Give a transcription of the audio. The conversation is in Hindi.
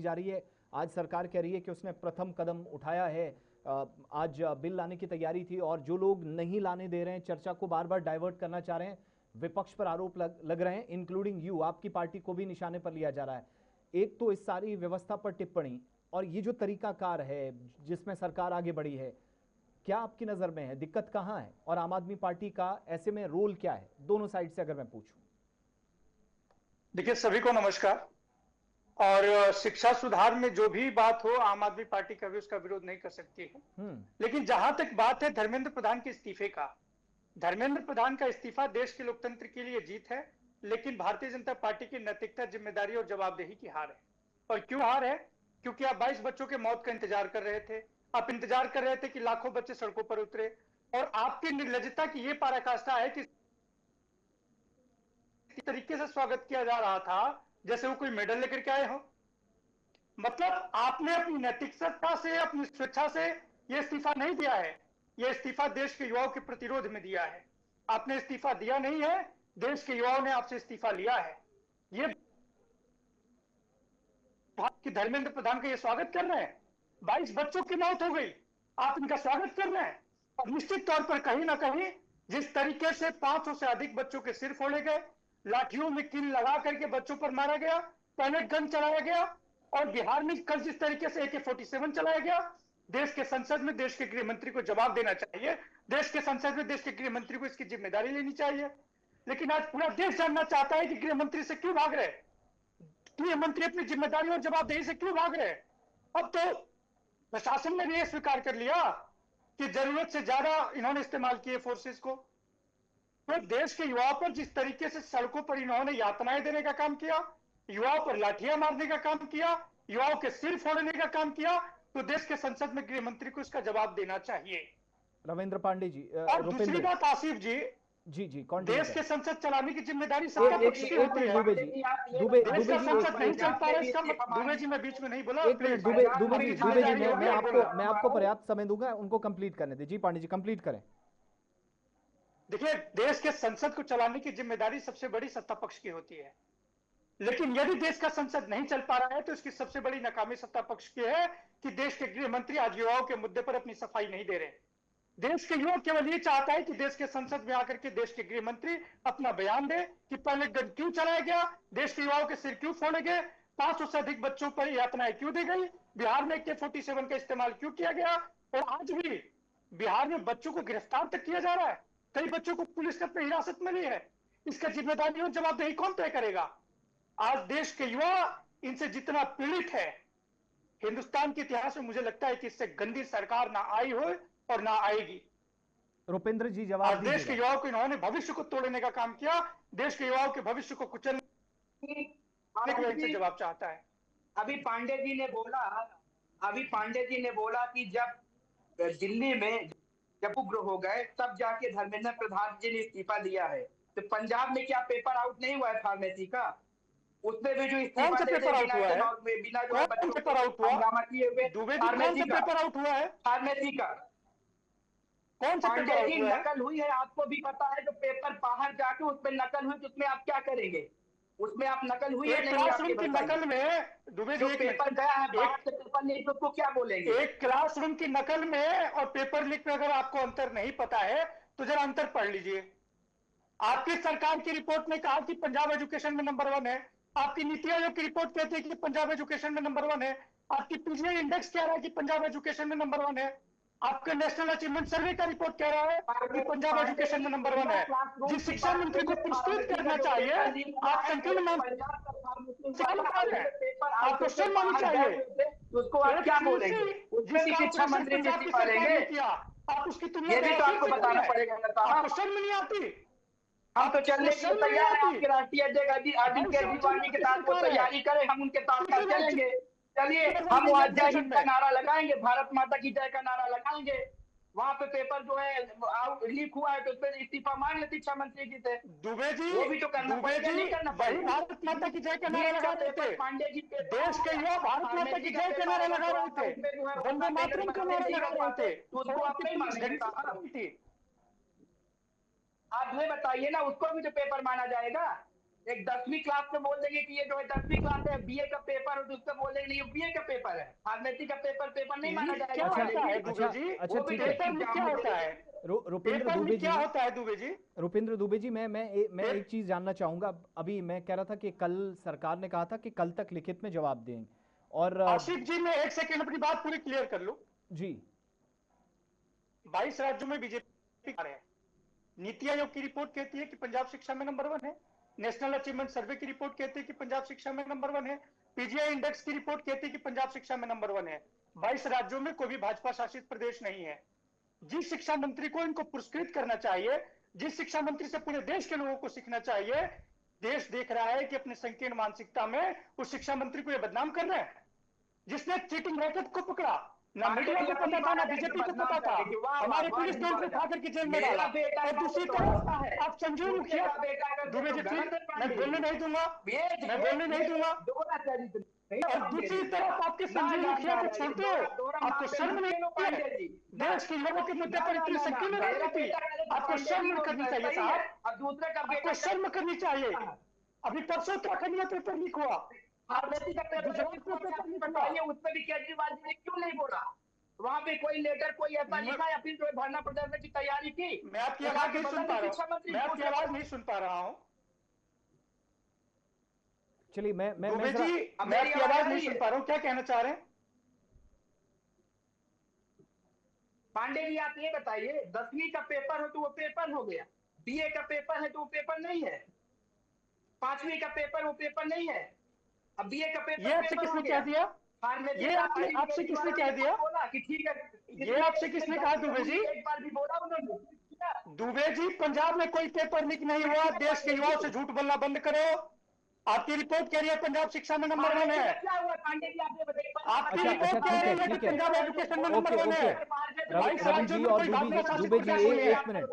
जा रही है। आज सरकार कह रही है कि उसने प्रथम कदम उठाया है। आज बिल लाने की तैयारी थी और जो लोग नहीं लाने दे रहे हैं, चर्चा को बार बार डाइवर्ट करना चाह रहे हैं, विपक्ष पर आरोप लग रहे हैं, इंक्लूडिंग यू, आपकी पार्टी को भी निशाने पर लिया जा रहा है। एक तो इस सारी व्यवस्था पर टिप्पणी और ये जो तरीकाकार है जिसमें सरकार आगे बढ़ी है, क्या आपकी नजर में है, दिक्कत कहां है और आम आदमी पार्टी का ऐसे में रोल क्या है, दोनों साइड से अगर मैं पूछूं? देखिए, सभी को नमस्कार। और शिक्षा सुधार में जो भी बात हो, आम आदमी पार्टी कभी उसका विरोध नहीं कर सकती है। लेकिन जहां तक बात है धर्मेंद्र प्रधान के इस्तीफे का, धर्मेंद्र प्रधान का इस्तीफा देश के लोकतंत्र के लिए जीत है, लेकिन भारतीय जनता पार्टी की नैतिकता, जिम्मेदारी और जवाबदेही की हार है। और क्यों हार है? क्योंकि आप 22 बच्चों के मौत का इंतजार कर रहे थे, आप इंतजार कर रहे थे कि लाखों बच्चे सड़कों पर उतरे, और आपकी निर्लजता की यह पराकाष्ठा है कि इस तरीके से स्वागत किया जा रहा था जैसे वो कोई मेडल लेकर के आए हो। मतलब आपने अपनी नैतिकता से, अपनी स्वेच्छा से यह इस्तीफा नहीं दिया है, यह इस्तीफा देश के युवाओं के प्रतिरोध में दिया है। आपने इस्तीफा दिया नहीं है, देश के युवाओं ने आपसे इस्तीफा लिया है। ये कि धर्मेंद्र प्रधान का ये स्वागत कर रहे हैं, 22 बच्चों की मौत हो गई, आप इनका स्वागत कर रहे हैं। और निश्चित तौर पर कहीं ना कहीं जिस तरीके से 500 से अधिक बच्चों के सिर फोड़े गए, लाठियों में कील लगा करके बच्चों पर मारा गया, पैलेट गन चलाया गया, और बिहार में कल जिस तरीके से AK-47 चलाया गया, देश के संसद में देश के गृह मंत्री को जवाब देना चाहिए, देश के संसद में देश के गृह मंत्री को इसकी जिम्मेदारी लेनी चाहिए। लेकिन आज पूरा देश जानना चाहता है कि गृह मंत्री से क्यों भाग रहे, गृह मंत्री अपनी जिम्मेदारी और जवाबदेही से क्यों भाग रहे। अब तो प्रशासन ने भी यह स्वीकार कर लिया कि जरूरत से ज्यादा इन्होंने इस्तेमाल किए फोर्सेस को। तो देश के युवाओं पर जिस तरीके से सड़कों पर इन्होंने यातनाएं देने का काम किया, युवाओं पर लाठियां मारने का काम किया, युवाओं के सिर फोड़ने का काम किया, तो देश के संसद में गृह मंत्री को इसका जवाब देना चाहिए। रविंद्र पांडे जी, और दूसरी बात आसिफ जी, जी देश के संसद चलाने की जिम्मेदारी सत्ता पक्ष की होती है। दुबे जी, दुबे का संसद नहीं चल पा रहा है, इसका दुबे जी मैं बीच में नहीं बोला, एक मिनट दुबे जी, मैं आपको पर्याप्त समय दूंगा, उनको कंप्लीट करने दे। जी पांडे जी, कंप्लीट करें। देखिए, देश के संसद को चलाने की जिम्मेदारी सबसे बड़ी सत्ता पक्ष की होती है, लेकिन यदि देश का संसद नहीं चल पा रहा है तो इसकी सबसे बड़ी नाकामी सत्ता पक्ष की है कि देश के गृह मंत्री आज युवाओं के मुद्दे पर अपनी सफाई नहीं दे रहे। देश के युवा केवल ये चाहता है कि देश के संसद में आकर के देश के गृह मंत्री अपना बयान दे कि पहले गन क्यों चलाया गया, देश के युवाओं के सिर क्यों फोड़े गए, 500 से अधिक बच्चों पर यातनाएं क्यों दी गई, बिहार में AK-47 का इस्तेमाल क्यों किया गया, और आज भी बिहार में बच्चों को गिरफ्तार तक किया जा रहा है, कई बच्चों को पुलिस ने हिरासत में ली है। इसका जिम्मेदारी और जवाबदेही कौन तय करेगा? आज देश के युवा इनसे जितना पीड़ित है, हिंदुस्तान के इतिहास में मुझे लगता है कि इससे गंदी सरकार ना आई हो और ना आएगी। रुपेंद्र जी जवाब देश के युवाओं को इन्होंने भविष्य को तोड़ने का काम किया, देश के युवाओं के भविष्य को कुचलने से जवाब चाहता है। अभी पांडे जी ने बोला कि जब दिल्ली में जब उग्र हो गए तब जाके धर्मेंद्र प्रधान जी ने इस्तीफा दिया है। तो पंजाब में क्या पेपर आउट नहीं हुआ है फार्मेसी का? उसमें भी जो इस्तीफा पेपर आउट हुआ है, बिना जो पेपर आउट हुआ, फार्मेसी का पेपर आउट हुआ है, फार्मेसी का कौन सा पांडे जी नकल हुई है, आपको भी पता है। जो पेपर बाहर जाके उसमें नकल हुई तो उसमें आप क्या करेंगे? उसमें आप नकल हुई है नहीं? क्लासरूम की नकल में दुबे जो पेपर गया है बाहर से पेपर नहीं तो उसको क्या बोलेंगे? एक क्लासरूम की नकल में और पेपर लीक में अगर आपको अंतर नहीं पता है तो जरा अंतर पढ़ लीजिए। आपकी सरकार की रिपोर्ट ने कहा कि पंजाब एजुकेशन में नंबर 1 है, आपकी नीति आयोग की रिपोर्ट कहती है कि पंजाब एजुकेशन में नंबर 1 है, आपकी PGI इंडेक्स कह रहा है कि पंजाब एजुकेशन में नंबर 1 है, आपके नेशनल अचीवमेंट सर्वे का रिपोर्ट कह रहा है कि पंजाब एजुकेशन में नंबर 1 है। जिस शिक्षा मंत्री को पुरस्कृत करना चाहिए, आप संकीर्ण नाम आपको शर्म आनी चाहिए, उसको आप क्या बोलेंगे? जिस शिक्षा मंत्री से पालेंगे आप उसकी तुलना ये भी तो आपको बताना पड़ेगा। आपको शर्म नहीं आती? हम तो चलने के लिए तैयार हैं, आपके राष्ट्रीय अध्यक्ष अरविंद केजरीवाल जी के साथ वो तैयारी करें, हम उनके साथ साथ चलेंगे। चलिए, हम वहाँ जय हिंद का नारा लगाएंगे, भारत माता की जय का नारा लगाएंगे। वहाँ पे पेपर जो है लीक हुआ है तो उस पर इस्तीफा मांग ले शिक्षा मंत्री जी से। दुबे जी, वो भी तो करना पड़ेगा, नहीं करना पड़ेगा? भारत माता की जय का नारा लगा रहे थे पांडे जी, देश के युवा भारत माता की जय का नारा लगा रहे थे, वंदे मातरम का नारा लगा रहे थे, उसको आप नहीं मानेंगे? आप हमें बताइए ना, उसको भी तो पेपर माना जाएगा। एक 10वीं क्लास में बोल देंगे कि ये जो है 10वीं क्लास है, बीए का पेपर है, तो उसका बोल देंगे नहीं, ये बीए का पेपर है, फार्मेसी का पेपर नहीं माना जाएगा। क्या होता है अच्छा दुबे जी? अच्छा वो भी ठीक है। पेपर में क्या होता है? रुपेंद्र पेपर दुबे में जी, क्या होता है दुबे जी? रुपेंद्र दुबे जी, मैं एक चीज जानना चाहूंगा। अभी मैं कह रहा था कि कल सरकार ने कहा था कि कल तक लिखित में जवाब देंगे, और आसिफ जी, मैं एक सेकंड अपनी बात पूरी क्लियर कर लूं। जी 22 राज्यों में बीजेपी आ रहे हैं। नीति आयोग की रिपोर्ट कहती है कि पंजाब शिक्षा में नंबर 1 है। नेशनल अचीवमेंट सर्वे की रिपोर्ट कहती है कि पंजाब शिक्षा में नंबर 1 है। पीजीआई इंडेक्स की रिपोर्ट कहती है कि पंजाब शिक्षा में नंबर 1 है। 22 राज्यों में कोई भी भाजपा शासित प्रदेश नहीं है। जिस शिक्षा मंत्री को इनको पुरस्कृत करना चाहिए, जिस शिक्षा मंत्री से पूरे देश के लोगों को सीखना चाहिए, देश देख रहा है कि अपने संकीर्ण मानसिकता में उस शिक्षा मंत्री को यह बदनाम कर रहे हैं, जिसने चीटिंग रैकेट को पकड़ा। ना मीडिया को पता था, ना बीजेपी को पता था। हमारे पुलिस ने उनको उठा करके जेल में डाला। और दूसरी तरफ आप संजीव मुखिया, दुबे जी, मैं बोलने नहीं दूंगा, मैं बोलने नहीं दूंगा। और दूसरी तरफ आपके संजीव मुखिया को छोड़ते हो, आपको शर्म नहीं है? देश के लोगों के मुद्दे पर इतनी संकीर्ण राजनीति, आपको शर्म करनी चाहिए साहब, दूसरे का आपको शर्म करनी चाहिए। अभी परसों उत्तराखंड में पेपर लीक हुआ, फार्मेसी का पेपर बताइए, उस पर भी केजरीवाल जी ने क्यों नहीं बोला? वहां पे कोई लेटर, कोई ऐसा लिखा या फिर जो धरना प्रदर्शन की तैयारी की? मैं आपकी आवाज नहीं सुन पा रहा हूँ, मैं आपकी आवाज नहीं सुन पा रहा हूँ। चलिए मैं दुबे जी, मैं आपकी आवाज नहीं सुन पा रहा हूँ, क्या कहना चाह रहे हैं? पांडे जी आप ये बताइए, 10वीं का पेपर हो तो वो पेपर हो गया, बीए का पेपर है तो वो पेपर नहीं है, 5वीं का पेपर वो पेपर नहीं है, अब बीए का पेपर ये आपसे किसने कह दिया? ये आपसे किसने कह दिया? कि ठीक है, ये आपसे किसने कहा दुबे जी? एक बार भी बोला उन्होंने? दुबे जी, पंजाब में कोई पेपर लीक नहीं हुआ। देश के युवाओं से झूठ बोलना बंद करो। आपकी रिपोर्ट कह रही है पंजाब शिक्षा में नंबर 1 है। क्या हुआ पांडे जी, आप ये बताइए। आपकी रिपोर्ट कह रही है कि पंजाब एजुकेशन में नंबर 1 है। रवि जी और दुबे जी, एक मिनट।